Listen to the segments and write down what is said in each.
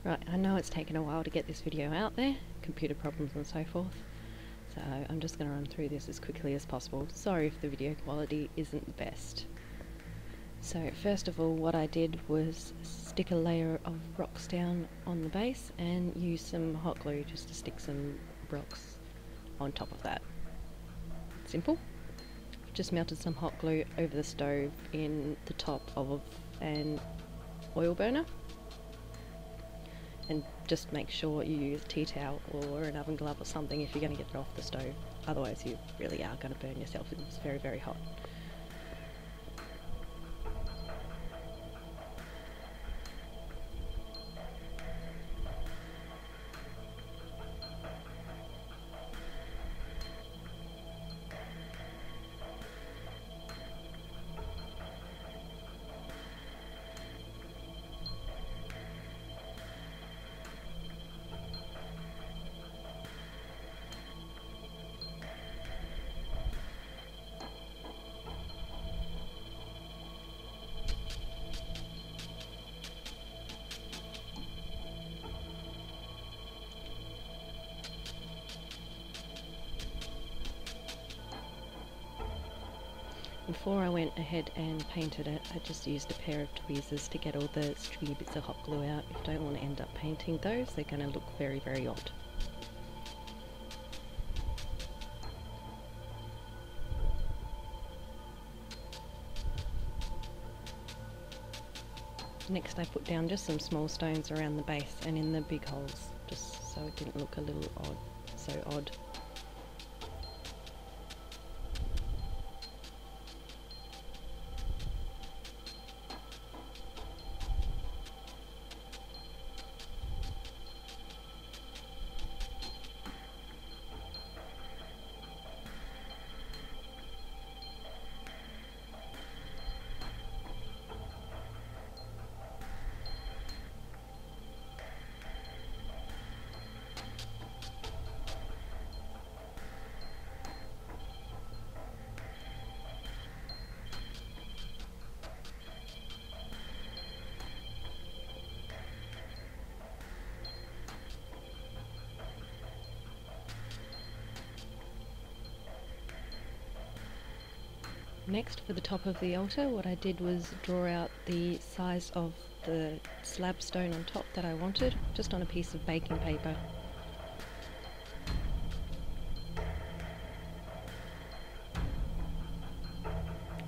Right, I know it's taken a while to get this video out there, computer problems and so forth, so I'm just going to run through this as quickly as possible. Sorry if the video quality isn't the best. So first of all, what I did was stick a layer of rocks down on the base and use some hot glue just to stick some rocks on top of that. Simple. Just melted some hot glue over the stove in the top of an oil burner. And just make sure you use a tea towel or an oven glove or something if you're going to get it off the stove. Otherwise you really are going to burn yourself. It's very, very hot. Before I went ahead and painted it, I just used a pair of tweezers to get all the stringy bits of hot glue out. If you don't want to end up painting those, they're going to look very, very odd. Next I put down just some small stones around the base and in the big holes, just so it didn't look a little odd. Next, for the top of the altar, what I did was draw out the size of the slab stone on top that I wanted, just on a piece of baking paper.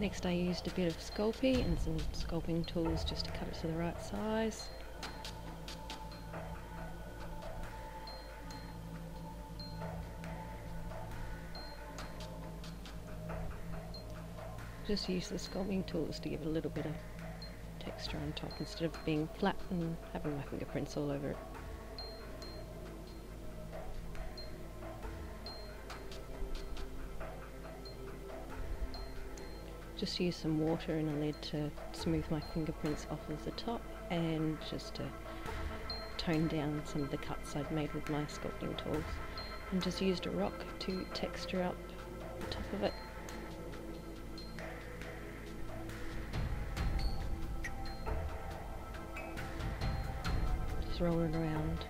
Next I used a bit of Sculpey and some sculpting tools just to cut it to the right size. Just use the sculpting tools to give it a little bit of texture on top instead of being flat and having my fingerprints all over it. Just use some water and a lid to smooth my fingerprints off of the top and just to tone down some of the cuts I'd made with my sculpting tools. And just used a rock to texture up the top of it. Just roll it around.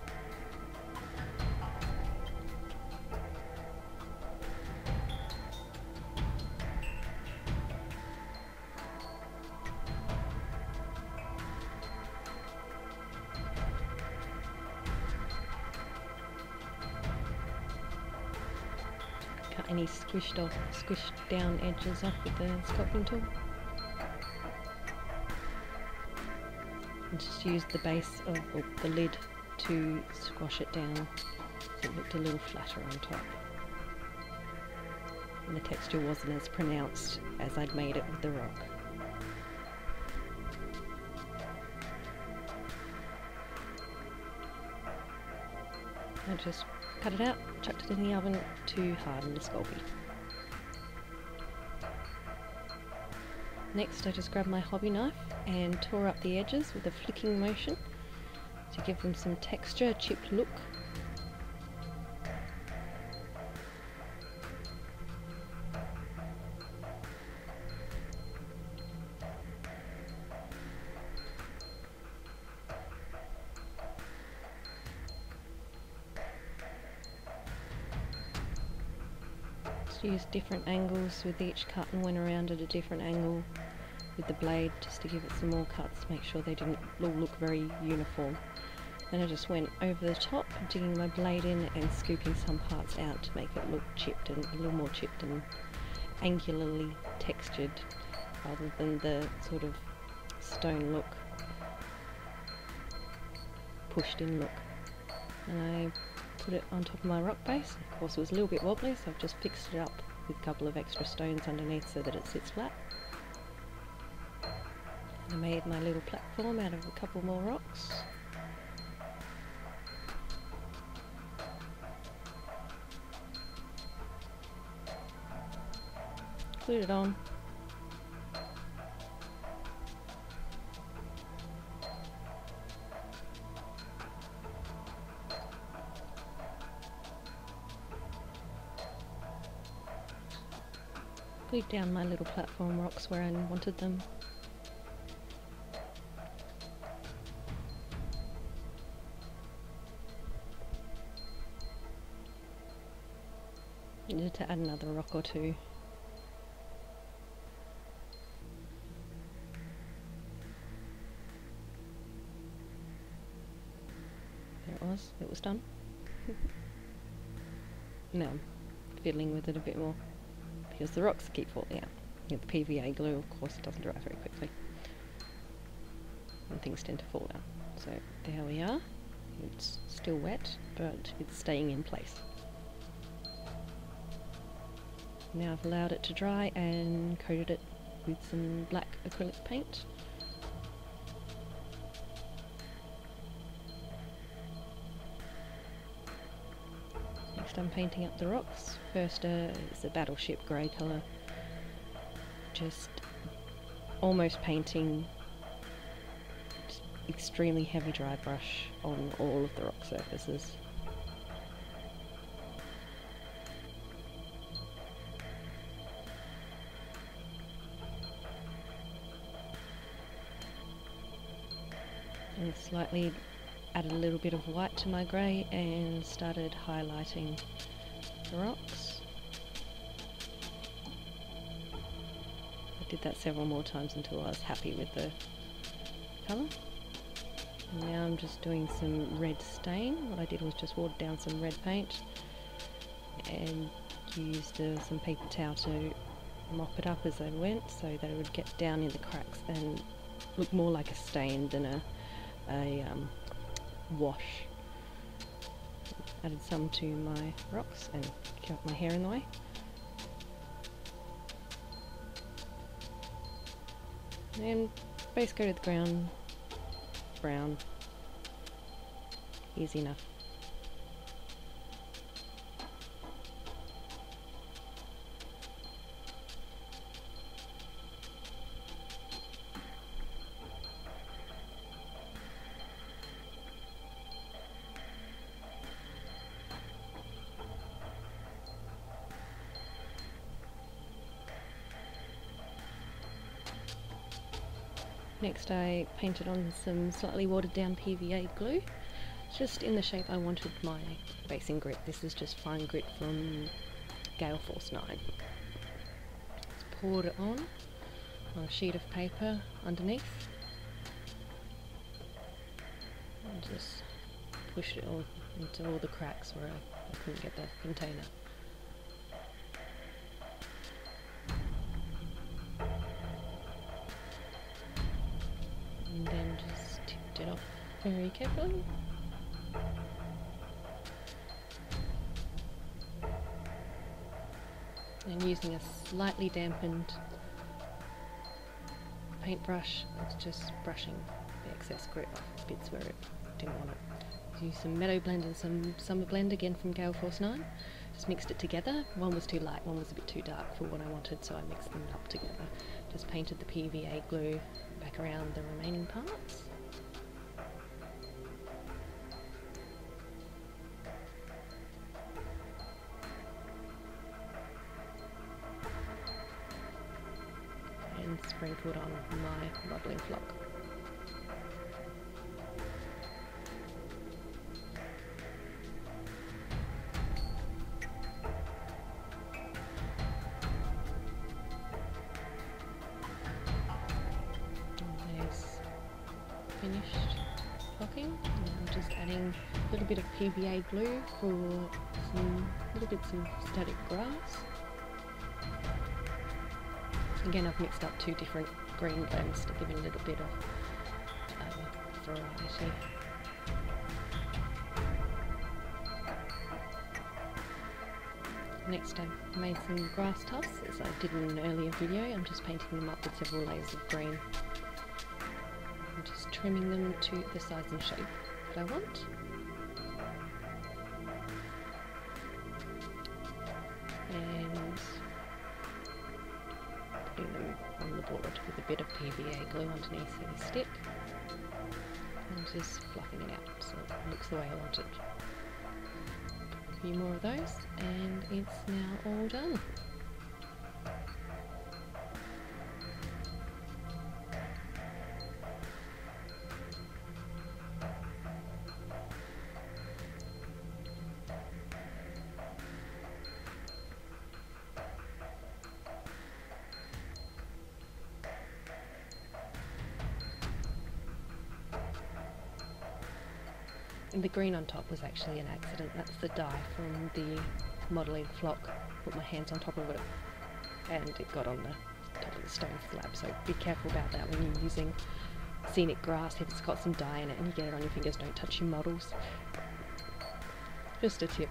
Cut any squished down edges off with the sculpting tool. And just use the base of the lid to squash it down so it looked a little flatter on top. And the texture wasn't as pronounced as I'd made it with the rock. I just cut it out, chucked it in the oven to harden the Sculpey. Next I just grabbed my hobby knife and tore up the edges with a flicking motion to give them some texture, a chipped look. used different angles with each cut and went around at a different angle with the blade just to give it some more cuts, make sure they didn't all look very uniform. Then I just went over the top, digging my blade in and scooping some parts out to make it look chipped and a little more chipped and angularly textured rather than the sort of stone look, pushed in look. And I put it on top of my rock base. Of course it was a little bit wobbly, so I've just fixed it up with a couple of extra stones underneath so that it sits flat. I made my little platform out of a couple more rocks. Glued it on. Glued down my little platform rocks where I wanted them. Needed to add another rock or two. There it was done. Now I'm fiddling with it a bit more because the rocks keep falling out. With the PVA glue, of course, it doesn't dry very quickly and things tend to fall out. So there we are. It's still wet, but it's staying in place. Now I've allowed it to dry and coated it with some black acrylic paint. Next I'm painting up the rocks. First it's a battleship grey colour, just almost painting just extremely heavy dry brush on all of the rock surfaces. And slightly added a little bit of white to my grey and started highlighting the rocks. I did that several more times until I was happy with the colour. And now I'm just doing some red stain. What I did was just watered down some red paint and used some paper towel to mop it up as I went so that it would get down in the cracks and look more like a stain than a wash. Added some to my rocks and kept my hair in the way. And base coated the ground brown. Easy enough. Next I painted on some slightly watered down PVA glue, just in the shape I wanted my basing grit. This is just fine grit from Gale Force 9. Just poured it on a sheet of paper underneath and just pushed it all into all the cracks where I couldn't get the container. And then just tipped it off very carefully. And using a slightly dampened paintbrush, it's just brushing the excess grit off bits where it didn't want it. Use some Meadow Blend and some Summer Blend again from Gale Force 9. Just mixed it together. One was too light, one was a bit too dark for what I wanted, so I mixed them up together. Just painted the PVA glue back around the remaining parts. And sprinkled on my modelling flock. finished flocking. Now I'm just adding a little bit of PVA glue for some little bits of static grass. Again, I've mixed up 2 different green blends to give it a little bit of variety. Next I made some grass tufts, as I did in an earlier video. I'm just painting them up with several layers of green. I'm just trimming them to the size and shape that I want. And putting them on the board with a bit of PVA glue underneath so they stick. And just fluffing it out so it looks the way I want it. A few more of those and it's now all done. And the green on top was actually an accident. That's the dye from the modelling flock. Put my hands on top of it and it got on the top of the stone slab, so be careful about that when you're using scenic grass. If it's got some dye in it and you get it on your fingers, don't touch your models. Just a tip.